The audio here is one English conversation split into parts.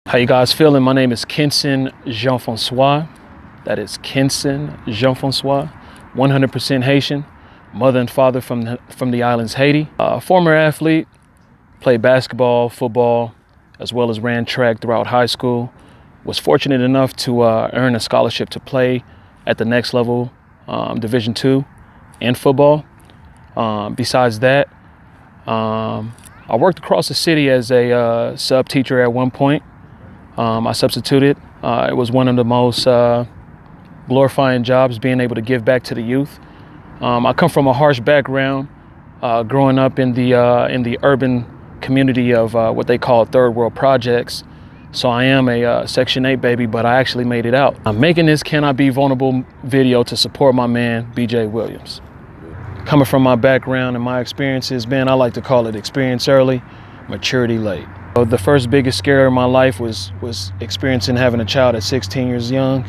How you guys feeling? My name is Kinson Jean-Francois. That is Kinson Jean-Francois, 100% Haitian, mother and father from the islands Haiti. Former athlete, played basketball, football, as well as ran track throughout high school. Was fortunate enough to earn a scholarship to play at the next level, Division II in football. Besides that, I worked across the city as a sub teacher at one point. I substituted. It was one of the most glorifying jobs, being able to give back to the youth. I come from a harsh background, growing up in the urban community of what they call third world projects. So I am a Section 8 baby, but I actually made it out. I'm making this Can I Be Vulnerable video to support my man, BJ Williams. Coming from my background and my experiences, man, I like to call it experience early, maturity late. The first biggest scare in my life was experiencing having a child at 16 years young.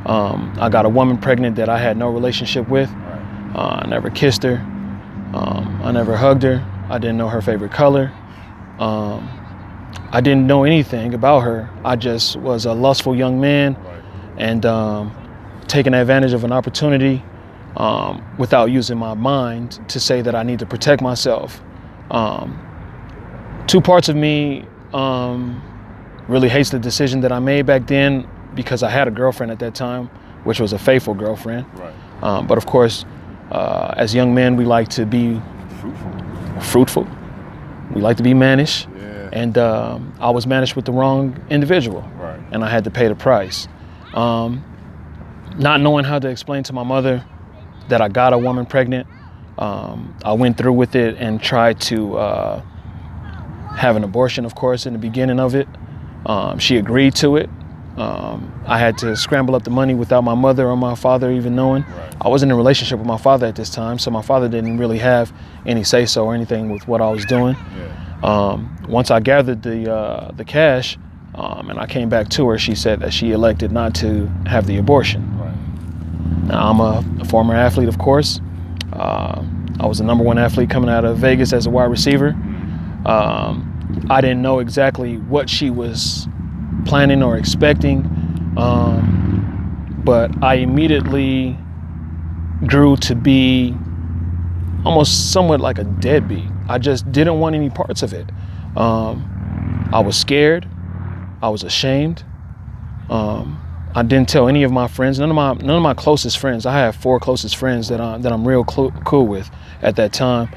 I got a woman pregnant that I had no relationship with. I never kissed her. I never hugged her. I didn't know her favorite color. I didn't know anything about her. I just was a lustful young man and taking advantage of an opportunity without using my mind to say that I need to protect myself. Two parts of me really hates the decision that I made back then, because I had a girlfriend at that time, which was a faithful girlfriend. But of course, as young men, we like to be fruitful. We like to be mannish. And I was managed with the wrong individual, and I had to pay the price. Not knowing how to explain to my mother that I got a woman pregnant, I went through with it and tried to have an abortion, of course, in the beginning of it. She agreed to it. I had to scramble up the money without my mother or my father even knowing. I wasn't in a relationship with my father at this time, so my father didn't really have any say-so or anything with what I was doing. Once I gathered the cash and I came back to her, she said that she elected not to have the abortion. Now, I'm a former athlete, of course. I was the #1 athlete coming out of Vegas as a wide receiver. I didn't know exactly what she was planning or expecting, but I immediately grew to be almost somewhat like a deadbeat. I just didn't want any parts of it. I was scared. I was ashamed. I didn't tell any of my friends, none of my closest friends. I have 4 closest friends that I'm real cool with at that time.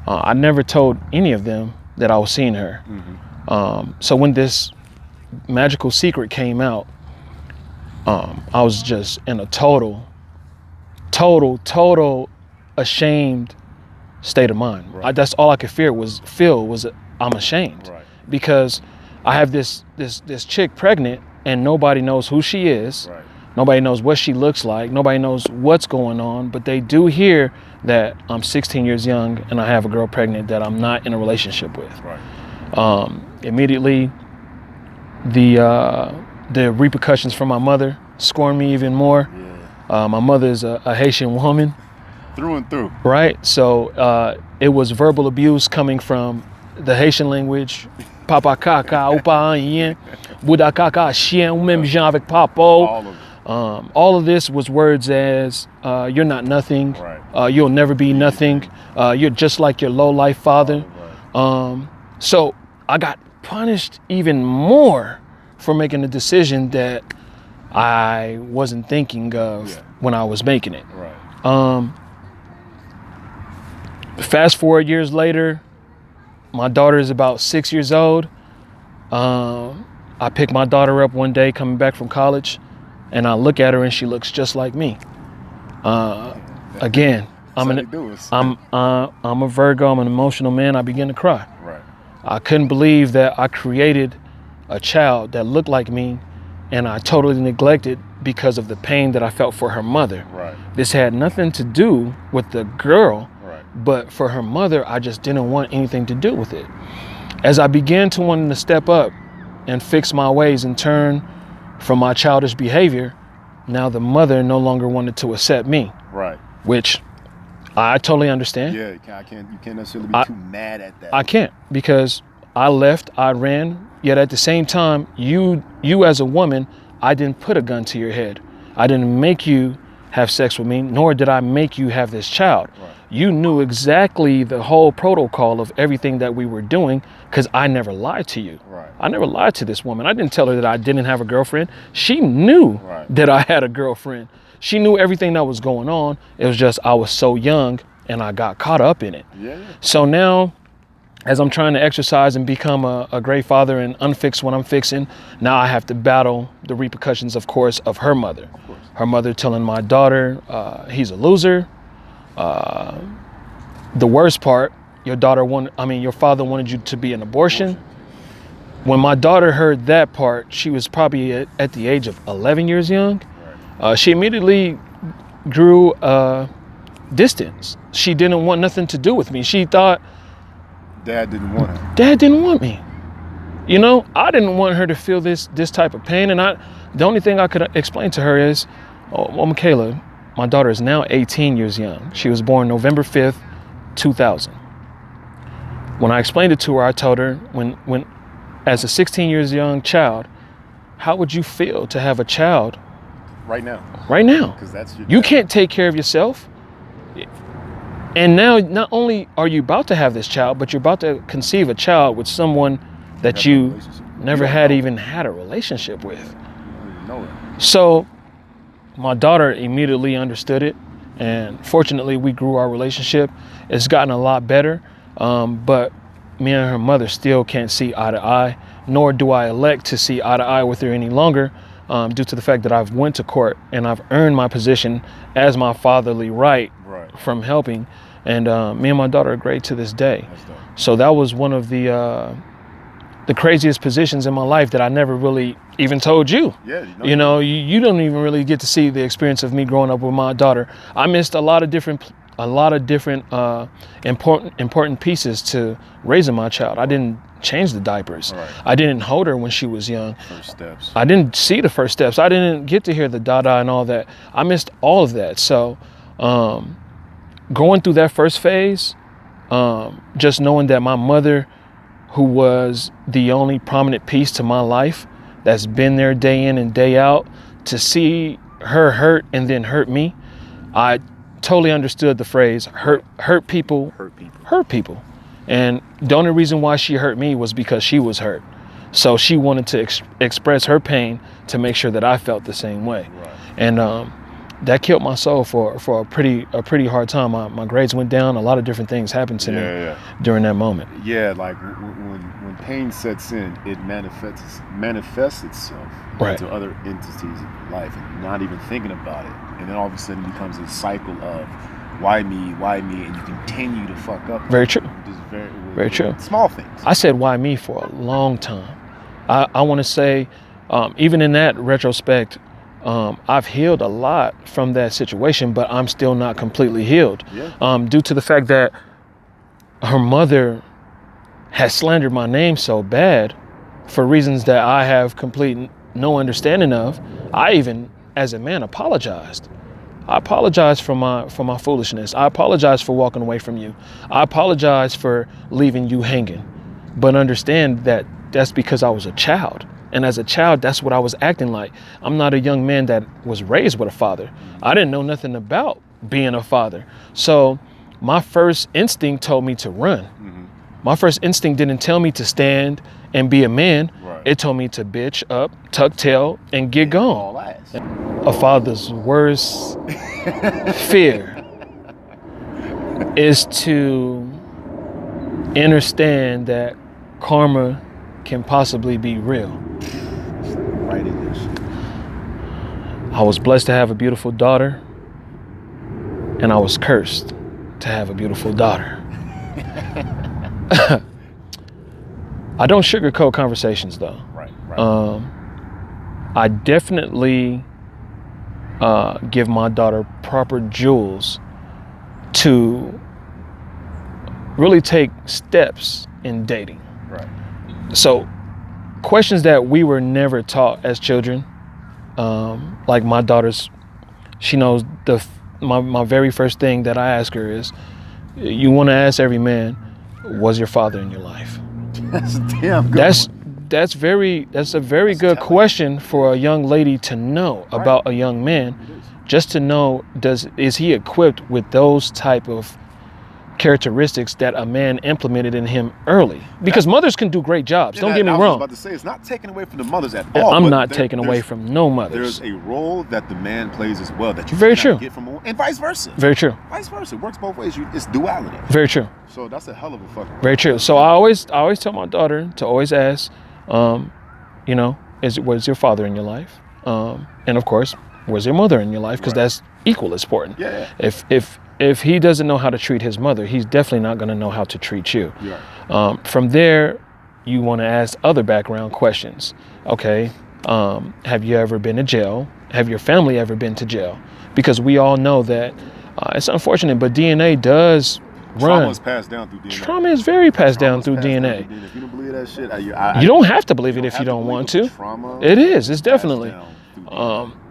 I never told any of them that I was seeing her. So when this magical secret came out, I was just in a total ashamed state of mind. That's all I could feel was I'm ashamed, because I have this chick pregnant and nobody knows who she is. Nobody knows what she looks like. Nobody knows what's going on, but they do hear that I'm 16 years young and I have a girl pregnant that I'm not in a relationship with. Immediately, the repercussions from my mother scorned me even more. My mother is a Haitian woman. Through and through. Right? So it was verbal abuse coming from the Haitian language. Papa kaka, upa yen, buda kaka, chien, ou même gens avec papo. All of this was words as, you're not nothing, you'll never be nothing, you're just like your low-life father. So I got punished even more for making a decision that I wasn't thinking of when I was making it. Fast forward years later, my daughter is about 6 years old. I pick my daughter up one day coming back from college, and I look at her and she looks just like me. Again, I'm a Virgo, I'm an emotional man. I begin to cry. I couldn't believe that I created a child that looked like me, and I totally neglected because of the pain that I felt for her mother. This had nothing to do with the girl, but for her mother, I just didn't want anything to do with it. As I began to want to step up and fix my ways and turn from my childish behavior, now the mother no longer wanted to accept me. Which I totally understand. You can't necessarily be too mad at that. I can't, because I left, I ran, yet at the same time, you as a woman, I didn't put a gun to your head. I didn't make you have sex with me, nor did I make you have this child. Right. You knew exactly the whole protocol of everything that we were doing, because I never lied to you. Right. I never lied to this woman. I didn't tell her that I didn't have a girlfriend. She knew that I had a girlfriend. She knew everything that was going on. It was just I was so young and I got caught up in it. Yeah. So now, as I'm trying to exercise and become a great father and unfix what I'm fixing, now I have to battle the repercussions, of course, of her mother. Her mother telling my daughter he's a loser. The worst part, your father wanted you to be an abortion. When my daughter heard that part, she was probably at the age of 11 years young. She immediately grew distance. She didn't want nothing to do with me. She thought Dad didn't want her. Dad didn't want me. You know, I didn't want her to feel this type of pain. And the only thing I could explain to her is, well, Michaela, my daughter is now 18 years young. She was born November 5th, 2000. When I explained it to her, I told her, when as a 16 years young child, how would you feel to have a child right now? Right now. Because that's your You dad. can't take care of yourself. And now not only are you about to have this child, but you're about to conceive a child with someone that you never had even had a relationship with. You don't even know it. So my daughter immediately understood it. And fortunately, we grew our relationship. It's gotten a lot better. But me and her mother still can't see eye to eye, nor do I elect to see eye to eye with her any longer, due to the fact that I've went to court and I've earned my position as my fatherly right from helping. And me and my daughter are great to this day. So that was one of the craziest positions in my life that I never really even told you. Yeah, you know, you don't even really get to see the experience of me growing up with my daughter. I missed a lot of different important pieces to raising my child. I didn't change the diapers. I didn't hold her when she was young. First steps. I didn't see the first steps. I didn't get to hear the dada and all that. I missed all of that. So going through that first phase, just knowing that my mother, who was the only prominent piece to my life, that's been there day in and day out, to see her hurt and then hurt me, I totally understood the phrase hurt people. And the only reason why she hurt me was because she was hurt. So she wanted to express her pain to make sure that I felt the same way. And that killed my soul for a pretty hard time. My grades went down. A lot of different things happened to me during that moment. Yeah, like when pain sets in, it manifests itself into other entities in life, and not even thinking about it. And then all of a sudden it becomes a cycle of why me, and you continue to fuck up. Very true. Just very true. Small things. I said why me for a long time. I want to say, even in that retrospect, I've healed a lot from that situation, but I'm still not completely healed. Due to the fact that her mother has slandered my name so bad for reasons that I have complete no understanding of. I even, as a man, apologized. I apologize for my foolishness. I apologize for walking away from you. I apologize for leaving you hanging. But understand that that's because I was a child. And as a child, that's what I was acting like. I'm not a young man that was raised with a father. I didn't know nothing about being a father. So my first instinct told me to run. My first instinct didn't tell me to stand and be a man. It told me to bitch up, tuck tail, and get gone. A father's worst fear is to understand that karma can possibly be real. Right in this. I was blessed to have a beautiful daughter, and I was cursed to have a beautiful daughter. I don't sugarcoat conversations, though. I definitely give my daughter proper jewels to really take steps in dating. So questions that we were never taught as children, like my daughter's, she knows my very first thing that I ask her is, you want to ask every man, was your father in your life? That's a damn good one. That's a very good question for a young lady to know about a young man. Just to know, is he equipped with those type of characteristics that a man implemented in him early? Because mothers can do great jobs. Don't get me wrong. I was about to say, it's not taken away from the mothers at all. I'm not taking away from no mothers. There's a role that the man plays as well that you very cannot true get from a woman, and vice versa. Very true. Vice versa. It works both ways. It's duality. Very true. So that's a hell of a fucking. Very true. So I always tell my daughter to always ask, you know, was your father in your life? And of course, was your mother in your life? Because that's equal as important. Yeah. If he doesn't know how to treat his mother, he's definitely not going to know how to treat you. Right. From there, you want to ask other background questions. Okay, have you ever been to jail? Have your family ever been to jail? Because we all know that it's unfortunate, but DNA does run. Trauma is passed down through DNA. Trauma is very passed down through DNA. If you don't believe that shit, you don't have to believe it if you don't want to. Trauma. It is. It's definitely.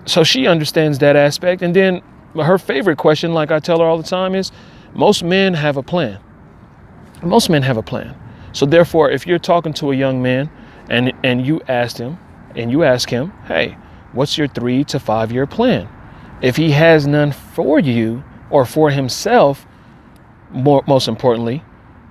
So she understands that aspect, and then her favorite question, like I tell her all the time, is most men have a plan. Most men have a plan. So therefore, if you're talking to a young man and you ask him, hey, what's your 3 to 5 year plan? If he has none for you or for himself, most importantly,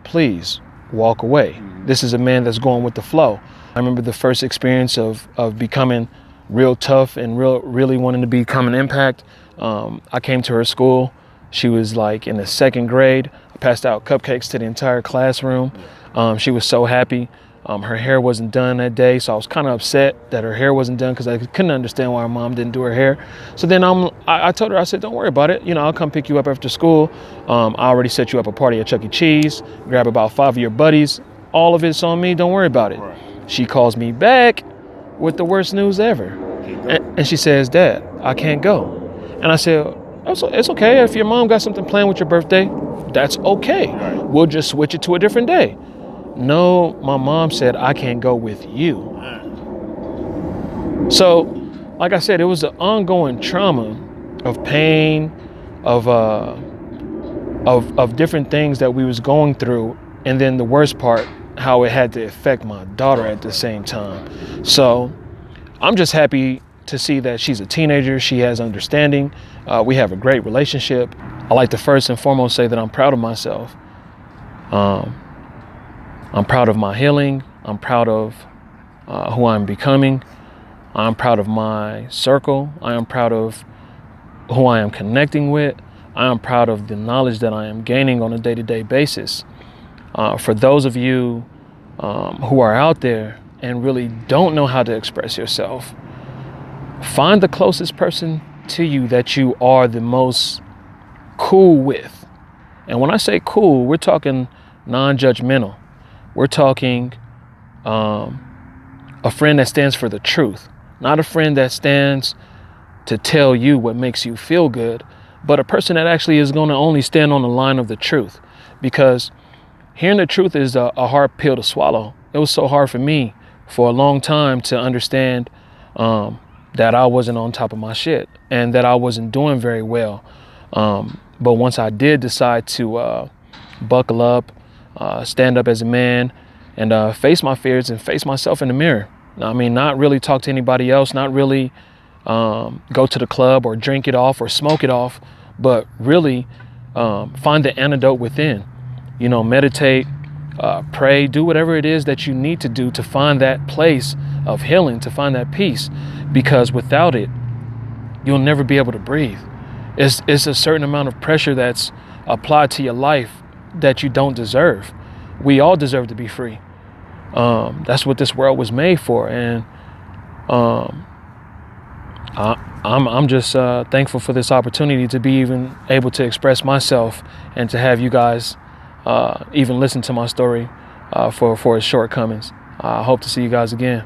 please walk away. This is a man that's going with the flow. I remember the first experience of becoming real tough and really wanting to become an impact. I came to her school. She was like in the 2nd grade. I passed out cupcakes to the entire classroom. She was so happy. Her hair wasn't done that day, so I was kind of upset that her hair wasn't done because I couldn't understand why her mom didn't do her hair. So then I told her, I said, don't worry about it. You know, I'll come pick you up after school. I already set you up a party at Chuck E. Cheese. Grab about 5 of your buddies. All of it's on me. Don't worry about it. Right. She calls me back with the worst news ever. And she says, Dad, I can't go. And I said, it's okay. If your mom got something planned with your birthday, that's okay. Right. We'll just switch it to a different day. No, my mom said, I can't go with you. So, like I said, it was an ongoing trauma of pain, of different things that we was going through. And then the worst part, how it had to affect my daughter at the same time. So I'm just happy to see that she's a teenager. She has understanding. We have a great relationship. I like to first and foremost say that I'm proud of myself. I'm proud of my healing. I'm proud of who I'm becoming. I'm proud of my circle. I am proud of who I am connecting with. I am proud of the knowledge that I am gaining on a day-to-day basis. For those of you who are out there and really don't know how to express yourself, find the closest person to you that you are the most cool with. And when I say cool, we're talking non-judgmental. We're talking a friend that stands for the truth, not a friend that stands to tell you what makes you feel good, but a person that actually is going to only stand on the line of the truth. Because hearing the truth is a hard pill to swallow. It was so hard for me for a long time to understand that I wasn't on top of my shit and that I wasn't doing very well. But once I did decide to buckle up, stand up as a man, and face my fears and face myself in the mirror. I mean, not really talk to anybody else, not really go to the club or drink it off or smoke it off, but really find the antidote within. You know, meditate, pray, do whatever it is that you need to do to find that place of healing, to find that peace. Because without it, you'll never be able to breathe. It's a certain amount of pressure that's applied to your life that you don't deserve. We all deserve to be free. That's what this world was made for. And I'm just thankful for this opportunity to be even able to express myself and to have you guys even listen to my story for its shortcomings. I hope to see you guys again.